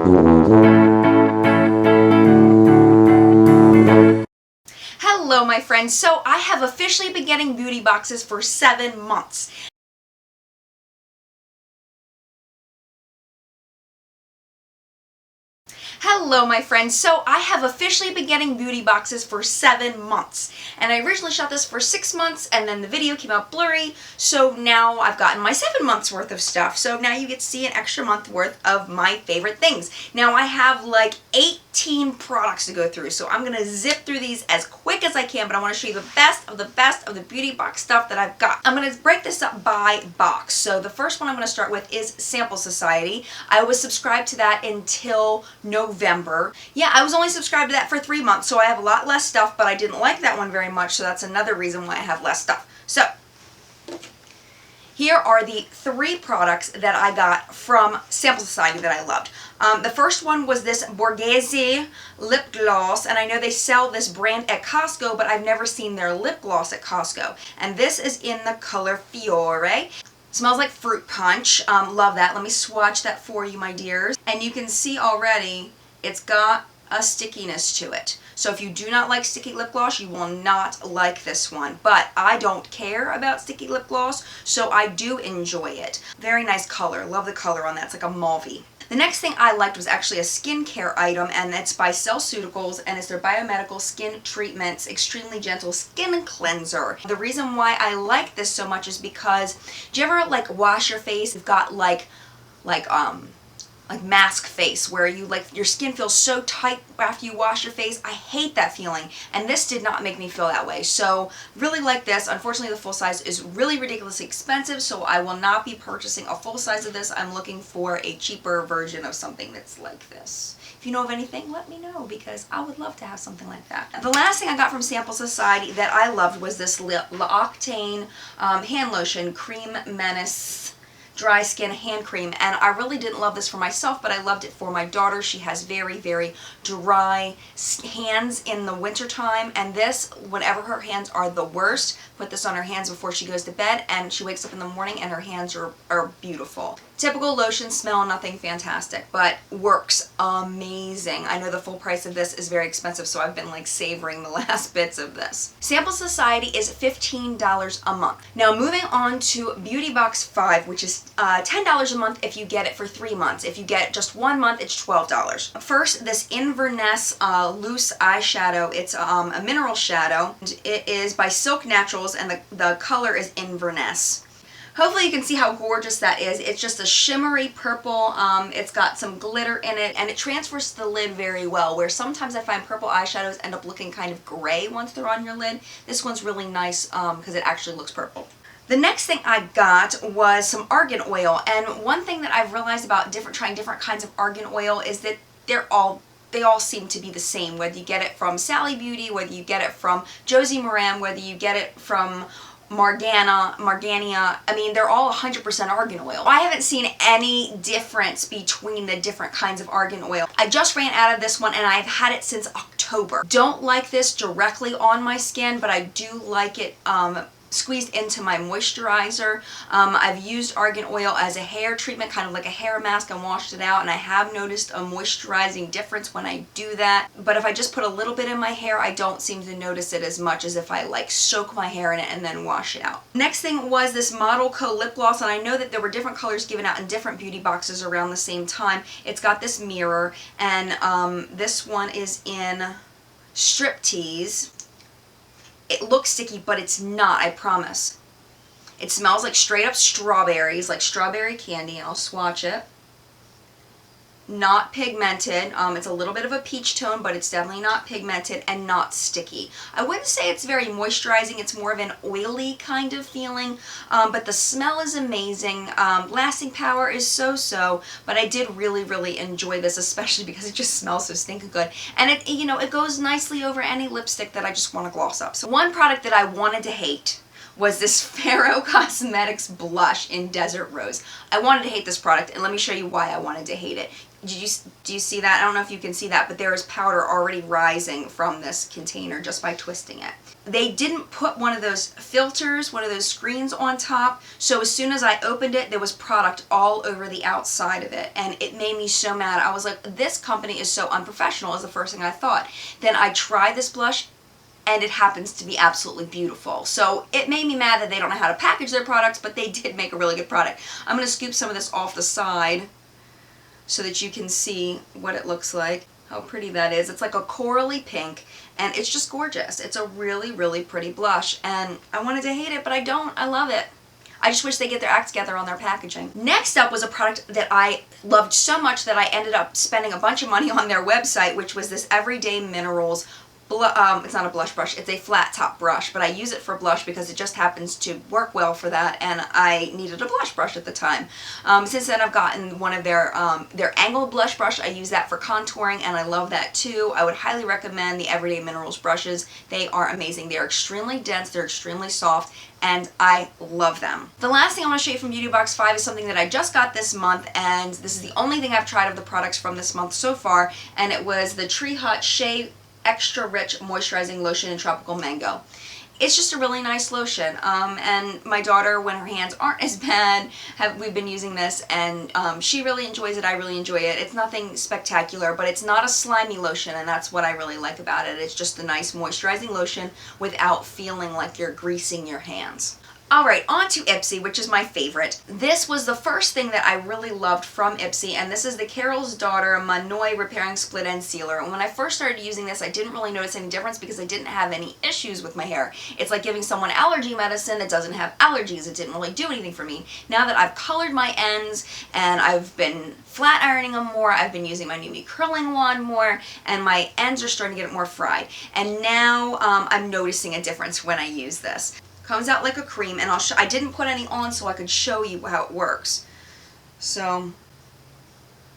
Hello my friends, so I have officially been getting beauty boxes for 7 months. Hello my friends, so I have officially been getting beauty boxes for 7 months. And I originally shot this for 6 months and then the video came out blurry, so now I've gotten my 7 months worth of stuff. So now you get to see an extra month worth of my favorite things. Now I have like 18 products to go through, so I'm going to zip through these as quick as I can, but I want to show you the best of the beauty box stuff that I've got. I'm going to break this up by box. So the first one I'm going to start with is Sample Society. I was subscribed to that until November. Yeah, I was only subscribed to that for 3 months, so I have a lot less stuff, but I didn't like that one very much, so that's another reason why I have less stuff. So here are the 3 products that I got from Sample Society that I loved. The first one was this Borghese lip gloss, and I know they sell this brand at Costco, but I've never seen their lip gloss at Costco. And this is in the color Fiore. Smells like fruit punch. Love that. Let me swatch that for you, my dears. And you can see already it's got a stickiness to it. So if you do not like sticky lip gloss, you will not like this one. But I don't care about sticky lip gloss, so I do enjoy it. Very nice color. Love the color on that. It's like a mauve-y. The next thing I liked was actually a skincare item, and it's by Cellceuticals, and it's their Biomedical Skin Treatments Extremely Gentle Skin Cleanser. The reason why I like this so much is because, do you ever like wash your face? You've got like mask face where you your skin feels so tight after you wash your face. I hate that feeling, and this did not make me feel that way. So really like this. Unfortunately, the full size is really ridiculously expensive, so I will not be purchasing a full size of this. I'm looking for a cheaper version of something that's like this. If you know of anything, let me know, because I would love to have something like that. The last thing I got from Sample Society that I loved was this L'Occitane hand lotion, Cream Menace dry skin hand cream, and I really didn't love this for myself, but I loved it for my daughter. She has very, very dry hands in the wintertime, and this, whenever her hands are the worst, put this on her hands before she goes to bed, and she wakes up in the morning and her hands are beautiful. Typical lotion smell, nothing fantastic, but works amazing. I know the full price of this is very expensive, so I've been like savoring the last bits of this. Sample Society is $15 a month. Now moving on to Beauty Box 5, which is $10 a month if you get it for 3 months. If you get just 1 month, it's $12. First, this Inverness loose eyeshadow. It's a mineral shadow. It is by Silk Naturals, and the color is Inverness. Hopefully you can see how gorgeous that is. It's just a shimmery purple. It's got some glitter in it, and it transfers to the lid very well, where sometimes I find purple eyeshadows end up looking kind of gray once they're on your lid. This one's really nice because it actually looks purple. The next thing I got was some argan oil, and one thing that I've realized about trying different kinds of argan oil is that they all seem to be the same, whether you get it from Sally Beauty, whether you get it from Josie Maran, whether you get it from Margania. I mean, they're all 100% argan oil. I haven't seen any difference between the different kinds of argan oil. I just ran out of this one, and I've had it since October. Don't like this directly on my skin, but I do like it squeezed into my moisturizer. I've used argan oil as a hair treatment, kind of like a hair mask, and washed it out, and I have noticed a moisturizing difference when I do that. But if I just put a little bit in my hair, I don't seem to notice it as much as if I like soak my hair in it and then wash it out. Next thing was this Model Co lip gloss, and I know that there were different colors given out in different beauty boxes around the same time. It's got this mirror, and this one is in Striptease. It looks sticky, but it's not, I promise. It smells like straight up strawberries, like strawberry candy, and I'll swatch it. Not pigmented. It's a little bit of a peach tone, but it's definitely not pigmented, and not sticky. I wouldn't say it's very moisturizing. It's more of an oily kind of feeling, but the smell is amazing. Lasting power is so-so, but I did really, really enjoy this, especially because it just smells so stinking good. And it, you know, it goes nicely over any lipstick that I just want to gloss up. So one product that I wanted to hate was this Pharaoh Cosmetics blush in Desert Rose. I wanted to hate this product, and let me show you why I wanted to hate it. Do you see that? I don't know if you can see that, but there is powder already rising from this container just by twisting it. They didn't put one of those filters, one of those screens on top, so as soon as I opened it, there was product all over the outside of it, and it made me so mad. I was like, this company is so unprofessional, is the first thing I thought. Then I tried this blush, and it happens to be absolutely beautiful. So it made me mad that they don't know how to package their products, but they did make a really good product. I'm going to scoop some of this off the side so that you can see what it looks like. How pretty that is. It's like a corally pink, and it's just gorgeous. It's a really, really pretty blush, and I wanted to hate it, but I don't. I love it. I just wish they get their act together on their packaging. Next up was a product that I loved so much that I ended up spending a bunch of money on their website, which was this Everyday Minerals it's not a blush brush, it's a flat top brush, but I use it for blush because it just happens to work well for that, and I needed a blush brush at the time. Since then I've gotten one of their angled blush brush. I use that for contouring, and I love that too. I would highly recommend the Everyday Minerals brushes. They are amazing. They're extremely dense, they're extremely soft, and I love them. The last thing I want to show you from Beauty Box 5 is something that I just got this month, and this is the only thing I've tried of the products from this month so far, and it was the Tree Hut Shea Extra Rich Moisturizing Lotion in Tropical Mango. It's just a really nice lotion, and my daughter, when her hands aren't as bad, we've been using this, and she really enjoys it. I really enjoy it. It's nothing spectacular, but it's not a slimy lotion, and that's what I really like about it. It's just a nice moisturizing lotion without feeling like you're greasing your hands. Alright, on to Ipsy, which is my favorite. This was the first thing that I really loved from Ipsy, and this is the Carol's Daughter Manoi Repairing Split End Sealer. And when I first started using this, I didn't really notice any difference because I didn't have any issues with my hair. It's like giving someone allergy medicine that doesn't have allergies. It didn't really do anything for me. Now that I've colored my ends, and I've been flat ironing them more, I've been using my Numi curling wand more, and my ends are starting to get more fried. And now I'm noticing a difference when I use this. Comes out like a cream, and I didn't put any on so I could show you how it works. So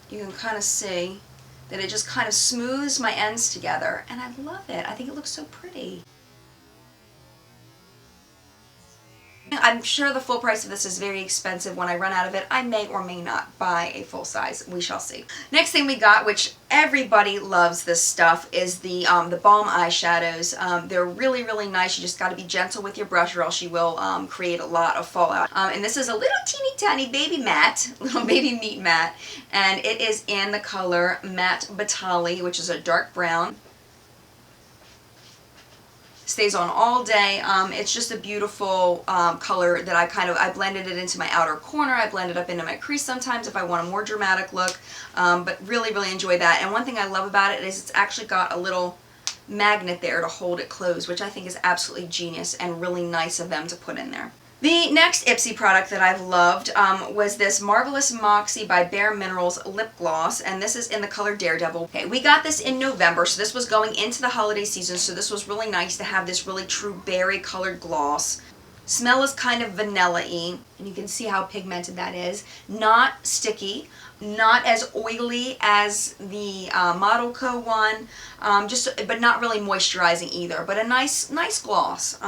you can kind of see that it just kind of smooths my ends together, and I love it. I think it looks so pretty. I'm sure the full price of this is very expensive. When I run out of it, I may or may not buy a full size. We shall see. Next thing we got, which everybody loves this stuff, is the Balm eyeshadows. They're really, really nice. You just got to be gentle with your brush, or else you will create a lot of fallout. And this is a little teeny tiny baby matte, little baby meat matte, and it is in the color Matte Batali, which is a dark brown. Stays on all day. It's just a beautiful color that I blended it into my outer corner. I blend it up into my crease sometimes if I want a more dramatic look, but really, really enjoy that. And one thing I love about it is it's actually got a little magnet there to hold it closed, which I think is absolutely genius and really nice of them to put in there. The next Ipsy product that I've loved was this Marvelous Moxie by Bare Minerals lip gloss, and this is in the color Daredevil. Okay, we got this in November, so this was going into the holiday season, so this was really nice to have this really true berry colored gloss. Smell is kind of vanilla-y, and you can see how pigmented that is. Not sticky, not as oily as the Model Co. one, but not really moisturizing either, but a nice gloss.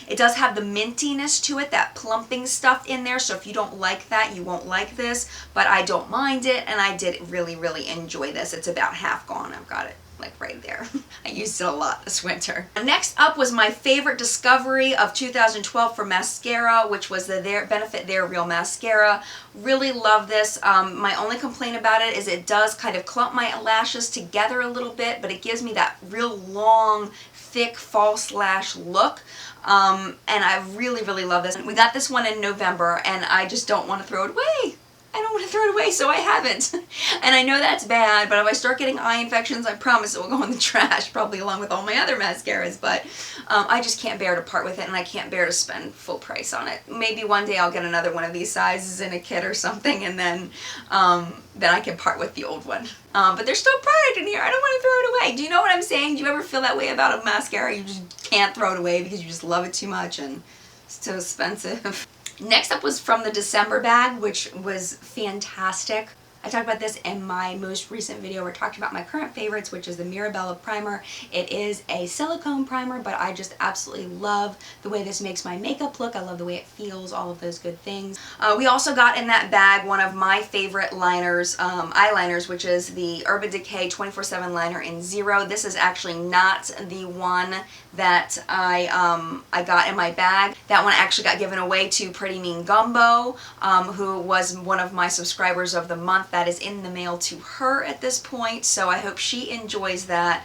It does have the mintiness to it, that plumping stuff in there, so if you don't like that, you won't like this, but I don't mind it, and I did really, really enjoy this. It's about half gone. I've got it like right there. I used it a lot this winter. Next up was my favorite discovery of 2012 for mascara, which was the Benefit They're Real mascara. Really love this. My only complaint about it is it does kind of clump my lashes together a little bit, but it gives me that real long, thick false lash look. And I really, really love this. We got this one in November, and I just don't want to throw it away. I don't want to throw it away, so I haven't. And I know that's bad, but if I start getting eye infections, I promise it will go in the trash, probably along with all my other mascaras, but I just can't bear to part with it, and I can't bear to spend full price on it. Maybe one day I'll get another one of these sizes in a kit or something, and then I can part with the old one. But there's still product in here. I don't want to throw it away. Do you know what I'm saying? Do you ever feel that way about a mascara? You just can't throw it away because you just love it too much, and it's too expensive. Next up was from the December bag, which was fantastic. I talked about this in my most recent video where I talked about my current favorites, which is the Mirabella primer. It is a silicone primer, but I just absolutely love the way this makes my makeup look. I love the way it feels, all of those good things. We also got in that bag one of my favorite liners, eyeliners, which is the Urban Decay 24/7 liner in Zero. This is actually not the one that I got in my bag. That one actually got given away to Pretty Mean Gumbo, who was one of my subscribers of the month. That is in the mail to her at this point, so I hope she enjoys that.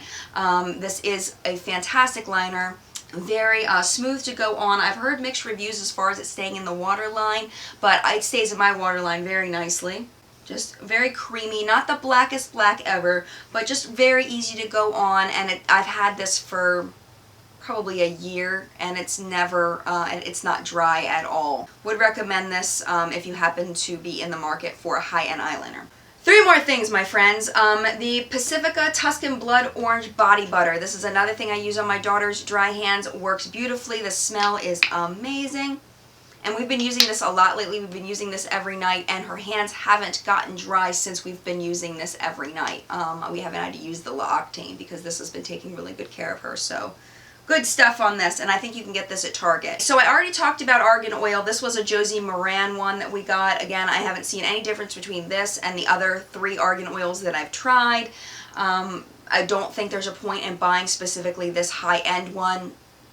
This is a fantastic liner. Very smooth to go on. I've heard mixed reviews as far as it staying in the waterline, but it stays in my waterline very nicely. Just very creamy, not the blackest black ever, but just very easy to go on, and I've had this for probably a year, and it's never, it's not dry at all. Would recommend this if you happen to be in the market for a high-end eyeliner. 3 more things, my friends. The Pacifica Tuscan Blood Orange Body Butter. This is another thing I use on my daughter's dry hands. Works beautifully. The smell is amazing. And we've been using this a lot lately. We've been using this every night, and her hands haven't gotten dry since we've been using this every night. We haven't had to use the L'Occitane because this has been taking really good care of her, so good stuff on this, and I think you can get this at Target. So I already talked about argan oil. This was a Josie Moran one that we got. Again, I haven't seen any difference between this and the other 3 argan oils that I've tried. I don't think there's a point in buying specifically this high-end one.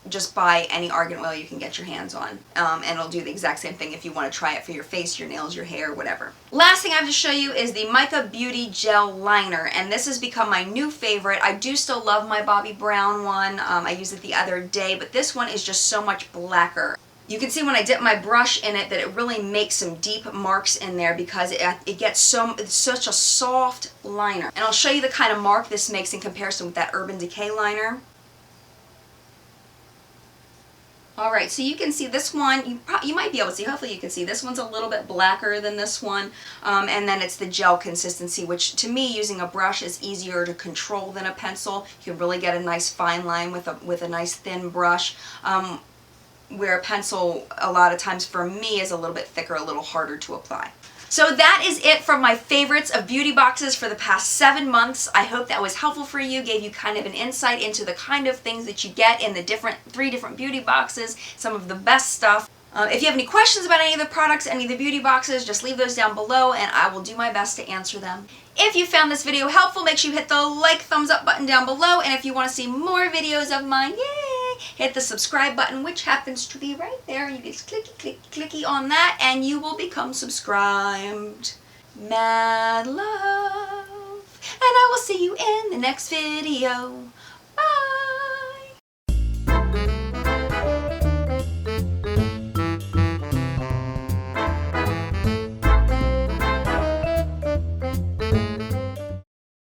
Just buy any argan oil you can get your hands on, and it'll do the exact same thing if you want to try it for your face, your nails, your hair, whatever. Last thing I have to show you is the Mica Beauty Gel Liner, and this has become my new favorite. I do still love my Bobbi Brown one. I used it the other day, but this one is just so much blacker. You can see when I dip my brush in it that it really makes some deep marks in there because it gets it's such a soft liner. And I'll show you the kind of mark this makes in comparison with that Urban Decay liner. Alright, so you can see this one, you might be able to see, hopefully you can see, this one's a little bit blacker than this one, and then it's the gel consistency, which to me, using a brush is easier to control than a pencil. You can really get a nice fine line with a nice thin brush, where a pencil, a lot of times for me, is a little bit thicker, a little harder to apply. So that is it from my favorites of beauty boxes for the past 7 months. I hope that was helpful for you, gave you kind of an insight into the kind of things that you get in the 3 different beauty boxes, some of the best stuff. If you have any questions about any of the products, any of the beauty boxes, just leave those down below and I will do my best to answer them. If you found this video helpful, make sure you hit the thumbs up button down below, and if you want to see more videos of mine, yay, hit the subscribe button, which happens to be right there. You just clicky on that and you will become subscribed. Mad love, and I will see you in the next video.